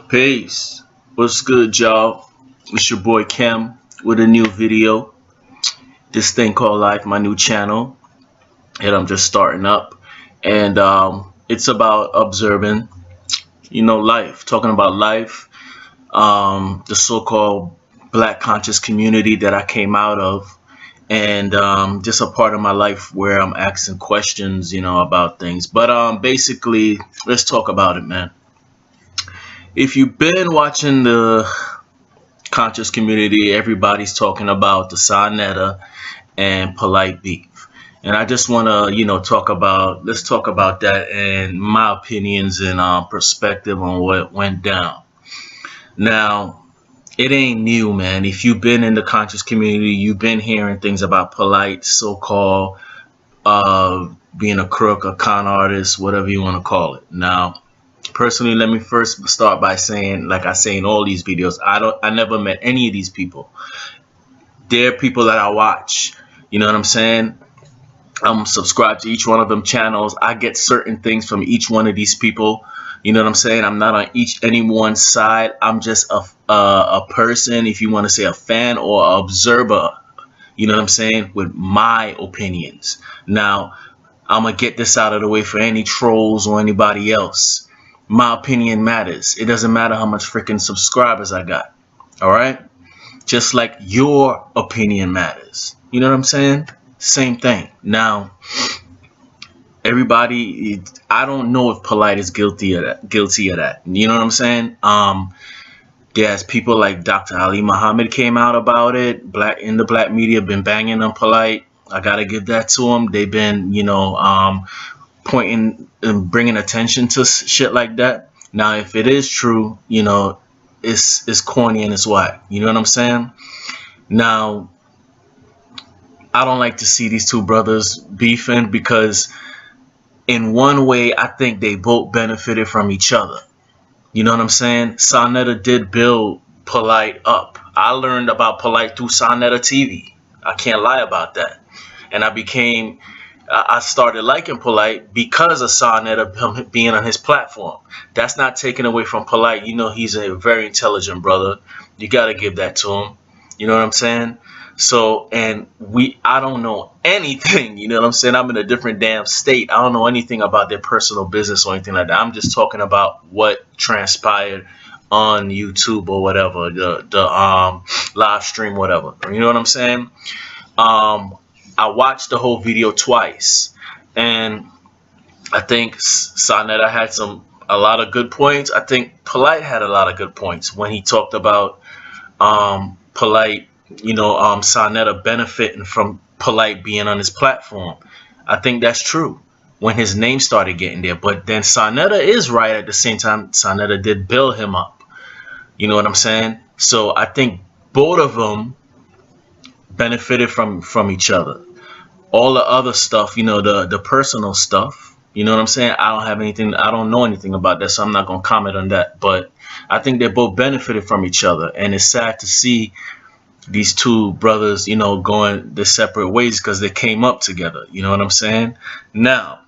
Peace. What's good, y'all? It's your boy Cam with a new video. This thing called Life, my new channel, and I'm just starting up. And it's about observing, life, talking about life, the so-called Black conscious community that I came out of, and just a part of my life where I'm asking questions, about things. But basically, let's talk about it, man. If you've been watching the conscious community, everybody's talking about the Sonetta and Polight beef. And I just want to, let's talk about that and my opinions and perspective on what went down. Now, it ain't new, man. If you've been in the conscious community, you've been hearing things about Polight, so-called being a crook, a con artist, whatever you want to call it. Now, personally, let me first start by saying, like I say in all these videos, I never met any of these people. They're people that I watch. You know what I'm saying? I'm subscribed to each one of them channels. I get certain things from each one of these people. You know what I'm saying? I'm not on anyone's side. I'm just a person, if you want to say a fan or an observer. You know what I'm saying? With my opinions. Now, I'm gonna get this out of the way for any trolls or anybody else. My opinion matters. It doesn't matter how much freaking subscribers I got. All right? Just like your opinion matters. You know what I'm saying? Same thing. Now, everybody, I don't know if Polight is guilty of that. You know what I'm saying? There's people like Dr. Ali Muhammad came out about it. In the black media been banging on Polight. I gotta give that to them. They've been, pointing and bringing attention to shit like that. Now, if it is true, it's corny and it's whack. You know what I'm saying? Now, I don't like to see these two brothers beefing because in one way, I think they both benefited from each other. You know what I'm saying? Sonetta did build Polight up. I learned about Polight through Sonetta TV. I can't lie about that. And I started liking Polight because of Sonetta being on his platform. That's not taken away from Polight. He's a very intelligent brother. You got to give that to him. You know what I'm saying? So, I don't know anything. You know what I'm saying? I'm in a different damn state. I don't know anything about their personal business or anything like that. I'm just talking about what transpired on YouTube or whatever, the live stream, whatever. You know what I'm saying? I watched the whole video twice, and I think Sonetta had a lot of good points. I think Polight had a lot of good points when he talked about Polight, Sonetta benefiting from Polight being on his platform. I think that's true when his name started getting there. But then Sonetta is right at the same time. Sonetta did build him up. You know what I'm saying? So I think both of them benefited from each other. All the other stuff, the personal stuff, you know what I'm saying? I don't know anything about that, so I'm not going to comment on that. But I think they both benefited from each other. And it's sad to see these two brothers, going their separate ways because they came up together. You know what I'm saying? Now,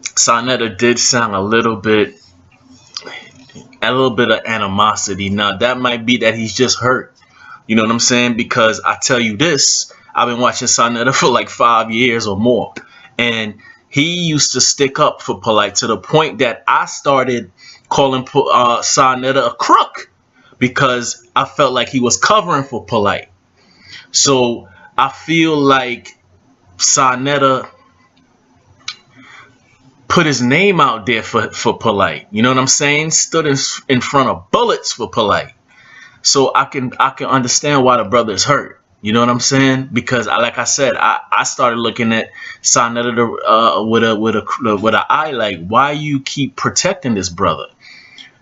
Sonetta did sound a little bit of animosity. Now, that might be that he's just hurt. You know what I'm saying? Because I tell you this, I've been watching Sonetta for like 5 years or more. And he used to stick up for Polight to the point that I started calling Sonetta a crook because I felt like he was covering for Polight. So I feel like Sonetta put his name out there for Polight. You know what I'm saying? Stood in front of bullets for Polight. So I can understand why the brother is hurt. You know what I'm saying? Because like I said, I started looking at Sonetta with an eye like, why you keep protecting this brother?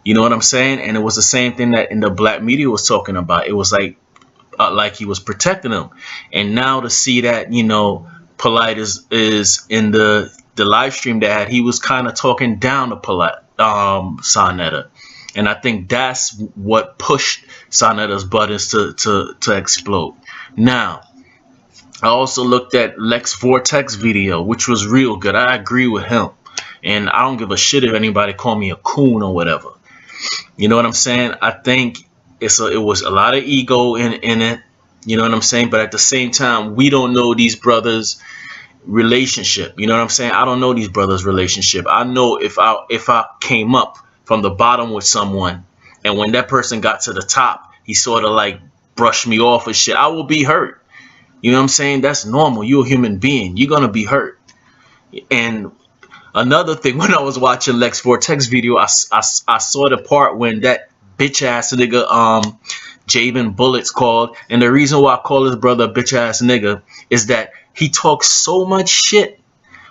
You know what I'm saying? And it was the same thing that in the black media was talking about. It was like he was protecting him. And now to see that, Polight is in the live stream that he was kind of talking down to Polight, Sonetta. And I think that's what pushed Sonetta's buttons to explode. Now, I also looked at Lex Vortex video, which was real good. I agree with him. And I don't give a shit if anybody call me a coon or whatever. You know what I'm saying? I think it was a lot of ego in it. You know what I'm saying? But at the same time, we don't know these brothers' relationship. You know what I'm saying? I don't know these brothers' relationship. I know if I came up from the bottom with someone, and when that person got to the top, he sort of like brushed me off and shit, I will be hurt. You know what I'm saying? That's normal. You're a human being. You're gonna be hurt. And another thing, when I was watching Lex Vortex video, I saw the part when that bitch ass nigga Javen Bullets called, and the reason why I call his brother a bitch ass nigga is that he talks so much shit,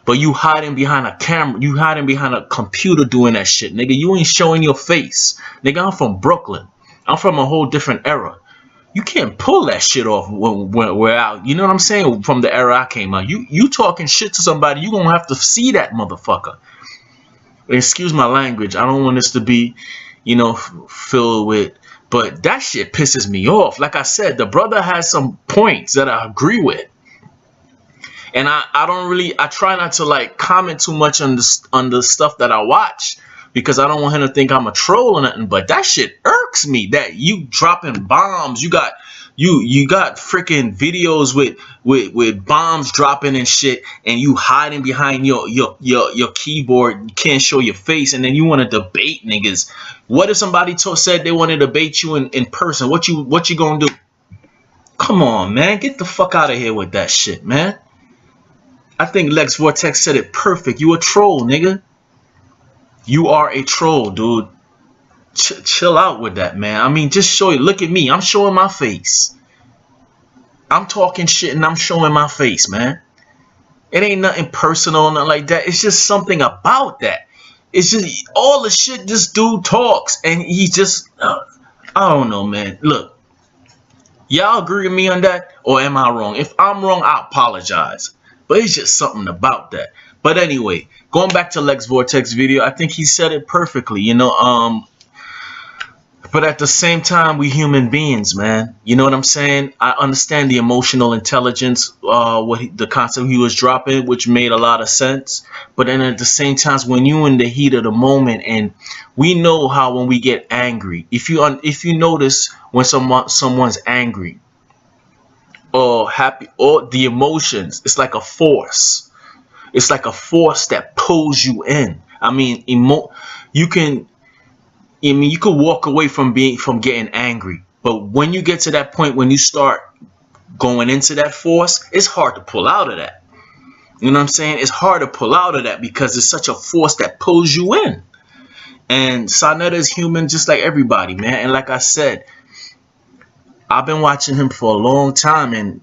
but you hiding behind a camera, you hiding behind a computer doing that shit, nigga. You ain't showing your face, nigga. I'm from Brooklyn. I'm from a whole different era. You can't pull that shit off when we're out. You know what I'm saying? From the era I came out, you talking shit to somebody, you gonna have to see that motherfucker. Excuse my language. I don't want this to be, filled with. But that shit pisses me off. Like I said, the brother has some points that I agree with. And I try not to like comment too much on the stuff that I watch, because I don't want him to think I'm a troll or nothing. But that shit irks me, that you dropping bombs. You got freaking videos with bombs dropping and shit, and you hiding behind your keyboard. You can't show your face, and then you want to debate niggas. What if somebody said they want to debate you in person? What you gonna do? Come on, man. Get the fuck out of here with that shit, man. I think Lex Vortex said it perfect. You a troll, nigga. You are a troll, dude. Chill out with that, man. I mean, just show it. Look at me. I'm showing my face. I'm talking shit and I'm showing my face, man. It ain't nothing personal, nothing like that. It's just something about that. It's just all the shit this dude talks, and he just, I don't know, man. Look, y'all agree with me on that, or am I wrong? If I'm wrong, I apologize. But it's just something about that. But anyway, going back to Lex Vortex video, I think he said it perfectly, but at the same time, we human beings, man. You know what I'm saying? I understand the emotional intelligence, the concept he was dropping, which made a lot of sense. But then at the same time, when you in the heat of the moment, and we know how when we get angry, if you notice when someone's angry or happy, or the emotions, it's like a force. It's like a force that pulls you in. I mean, you could walk away from getting angry, but when you get to that point, when you start going into that force, it's hard to pull out of that. You know what I'm saying? It's hard to pull out of that because it's such a force that pulls you in. And Sonetta is human just like everybody, man. And like I said, I've been watching him for a long time, and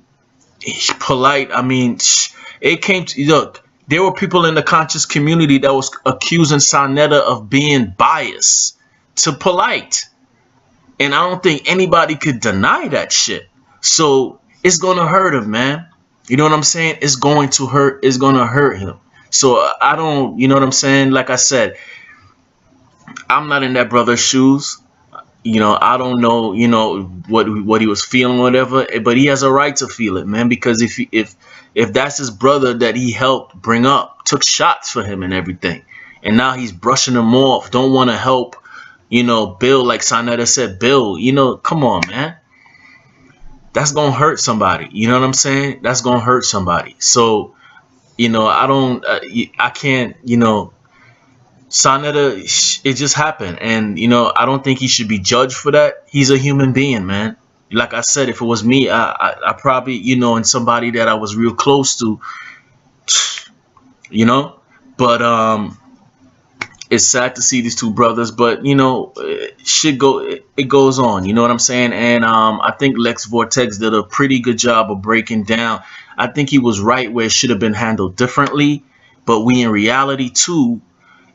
he's Polight. I mean, it came to, look, there were people in the conscious community that was accusing Sonetta of being biased to Polight, and I don't think anybody could deny that shit. So it's gonna hurt him, man. You know what I'm saying? It's going to hurt. It's gonna hurt him. So I don't, you know what I'm saying? Like I said, I'm not in that brother's shoes. I don't know, what he was feeling or whatever, but he has a right to feel it, man, because if that's his brother that he helped bring up, took shots for him and everything, and now he's brushing him off, don't want to help, Bill, like Sonetta said, Bill, come on, man. That's going to hurt somebody. You know what I'm saying? That's going to hurt somebody. So, I can't, Sonetta, it just happened, and I don't think he should be judged for that. He's a human being, man. Like I said, if it was me, I probably, and somebody that I was real close to, but it's sad to see these two brothers, but it goes on. You know what I'm saying? And I think Lex Vortex did a pretty good job of breaking down. I think he was right where it should have been handled differently, but we in reality too.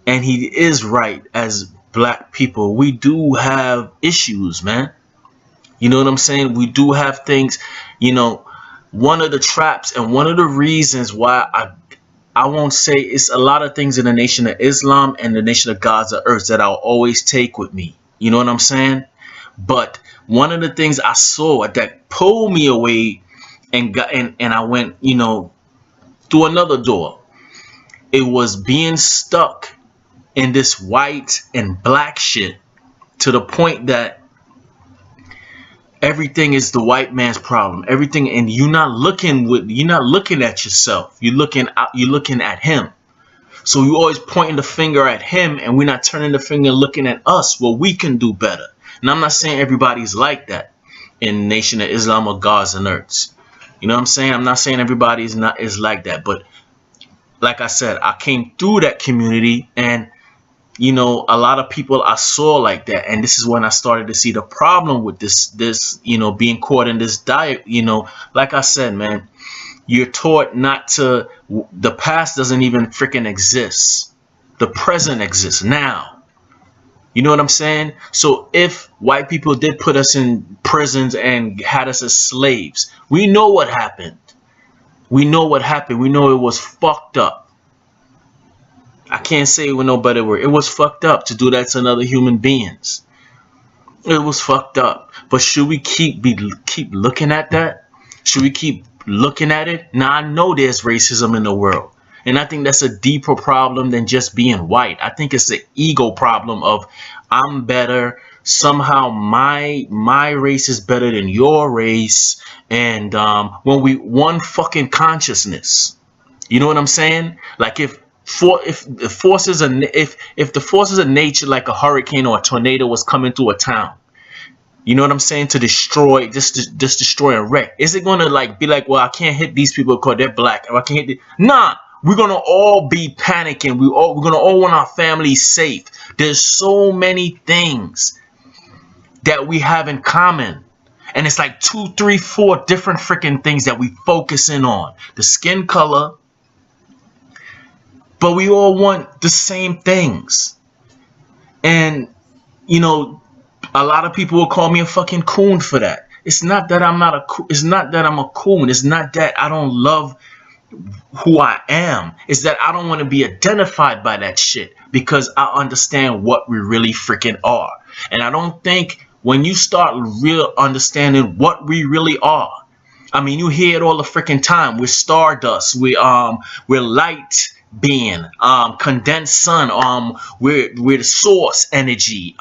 And he is right, as black people, we do have issues, man. You know what I'm saying? We do have things, one of the traps and one of the reasons why I won't say, it's a lot of things in the Nation of Islam and the Nation of God's Earth that I'll always take with me. You know what I'm saying? But one of the things I saw that pulled me away and I went, through another door. It was being stuck in this white and black shit to the point that everything is the white man's problem. Everything, and you're not looking at yourself. You're looking at him. So you always pointing the finger at him, and we're not turning the finger and looking at us, what we can do better. And I'm not saying everybody's like that in Nation of Islam or Gods and Earths. You know what I'm saying? I'm not saying everybody is like that, but like I said, I came through that community, and you know, a lot of people I saw like that, and this is when I started to see the problem with this, you know, being caught in this diet. You know, like I said, man, you're taught not to. The past doesn't even freaking exist. The present exists now. You know what I'm saying? So if white people did put us in prisons and had us as slaves, we know what happened. We know what happened. We know it was fucked up. I can't say it with no better word. It was fucked up to do that to another human beings. It was fucked up. But should we keep looking at that? Should we keep looking at it? Now, I know there's racism in the world, and I think that's a deeper problem than just being white. I think it's the ego problem of I'm better. Somehow my race is better than your race, and when we one fucking consciousness. You know what I'm saying? Like if the forces of nature, like a hurricane or a tornado, was coming through a town, you know what I'm saying, to destroy, just destroy and wreck, is it gonna like be like, well, I can't hit these people because they're black, or I can't hit nah, we're gonna all be panicking. We're gonna all want our families safe. There's so many things that we have in common, and it's like 2, 3, 4 different freaking things that we focusing on. The skin color. But we all want the same things. And, you know, a lot of people will call me a fucking coon for that. It's not that I'm not it's not that I'm a coon. It's not that I don't love who I am. It's that I don't want to be identified by that shit, because I understand what we really freaking are. And I don't think when you start real understanding what we really are, I mean, you hear it all the freaking time. We're stardust. We're light being, condensed sun, we're the source energy,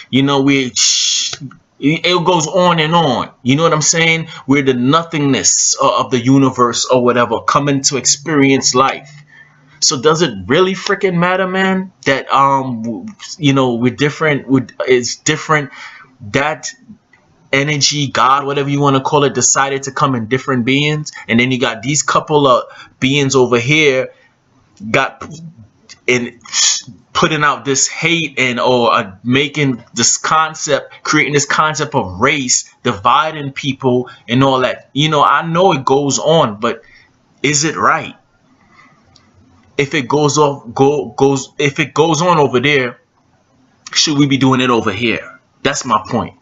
you know, it goes on and on. You know what I'm saying? We're the nothingness of the universe or whatever, coming to experience life. So does it really freaking matter, man, that you know, we're different? It's different. That energy, God, whatever you want to call it, decided to come in different beings, and then you got these couple of beings over here got in putting out this hate and making this concept, creating this concept of race, dividing people and all that. You know, I know it goes on, but is it right? If it goes on over there, should we be doing it over here? That's my point.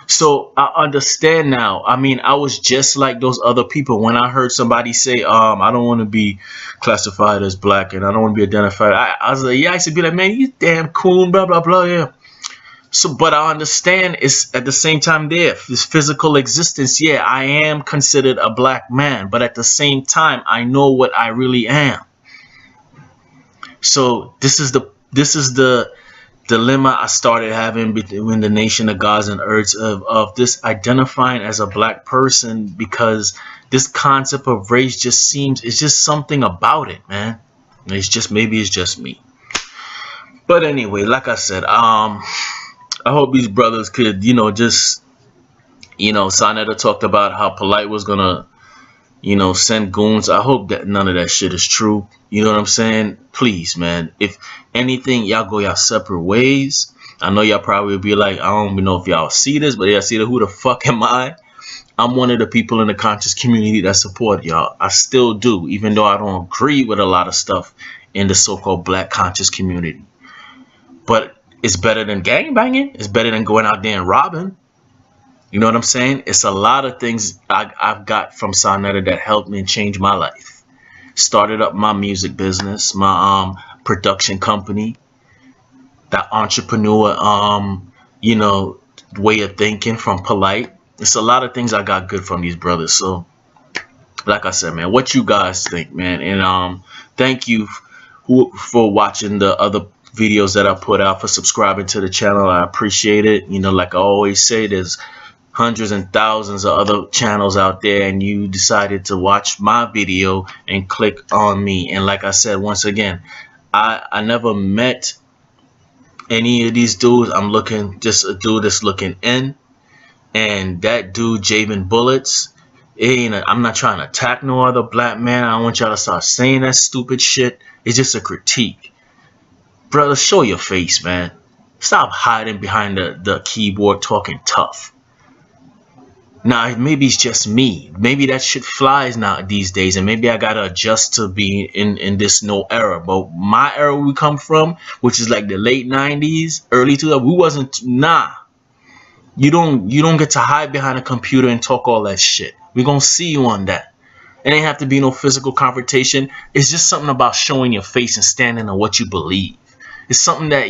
So I understand now. I mean, I was just like those other people when I heard somebody say, I don't want to be classified as black and I don't want to be identified. I was like, yeah, I used to be like, man, you damn coon, blah, blah, blah, yeah. So, but I understand it's at the same time there, this physical existence, yeah, I am considered a black man, but at the same time, I know what I really am. So this is the dilemma I started having between the Nation of Gods and Earths of this identifying as a black person, because this concept of race just seems, it's just something about it, man. It's just, maybe it's just me. But anyway, like I said, I hope these brothers could, you know, just, you know, Sonetta talked about how Polight was gonna, you know, send goons. I hope that none of that shit is true. You know what I'm saying? Please, man. If anything, y'all go y'all separate ways. I know y'all probably be like, I don't even know if y'all see this, but y'all see who the fuck am I? I'm one of the people in the conscious community that support y'all. I still do, even though I don't agree with a lot of stuff in the so-called black conscious community. But it's better than gangbanging. It's better than going out there and robbing. You know what I'm saying? It's a lot of things I've got from Sonetta that helped me and change my life. Started up my music business, my production company, that entrepreneur, you know, way of thinking from Polight. It's a lot of things I got good from these brothers. So, like I said, man, what you guys think, man? And thank you for watching the other videos that I put out, for subscribing to the channel. I appreciate it. You know, like I always say, there's hundreds and thousands of other channels out there, and you decided to watch my video and click on me. And like I said, once again, I never met any of these dudes. I'm looking, just a dude that's looking in, and that dude Javen Bullets, I'm not trying to attack no other black man. I don't want y'all to start saying that stupid shit. It's just a critique. Brother, show your face, man. Stop hiding behind the keyboard talking tough. Now, maybe it's just me. Maybe that shit flies now these days, and maybe I gotta adjust to be in this no era. But my era we come from, which is like the late 90s, early 2000s, we wasn't, nah. You don't get to hide behind a computer and talk all that shit. We're gonna see you on that. It ain't have to be no physical confrontation. It's just something about showing your face and standing on what you believe. It's something that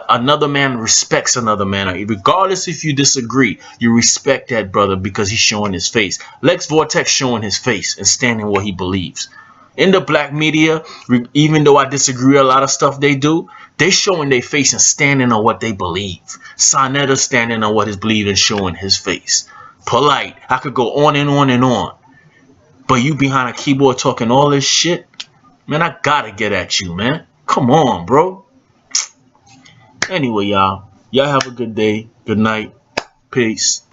another man respects another man. Regardless if you disagree, you respect that brother because he's showing his face. Lex Vortex showing his face and standing what he believes. In the black media, even though I disagree with a lot of stuff they do, they showing their face and standing on what they believe. Sonetta standing on what he believes and showing his face. Polight. I could go on and on and on. But you behind a keyboard talking all this shit, man, I gotta get at you, man. Come on, bro. Anyway, y'all have a good day. Good night. Peace.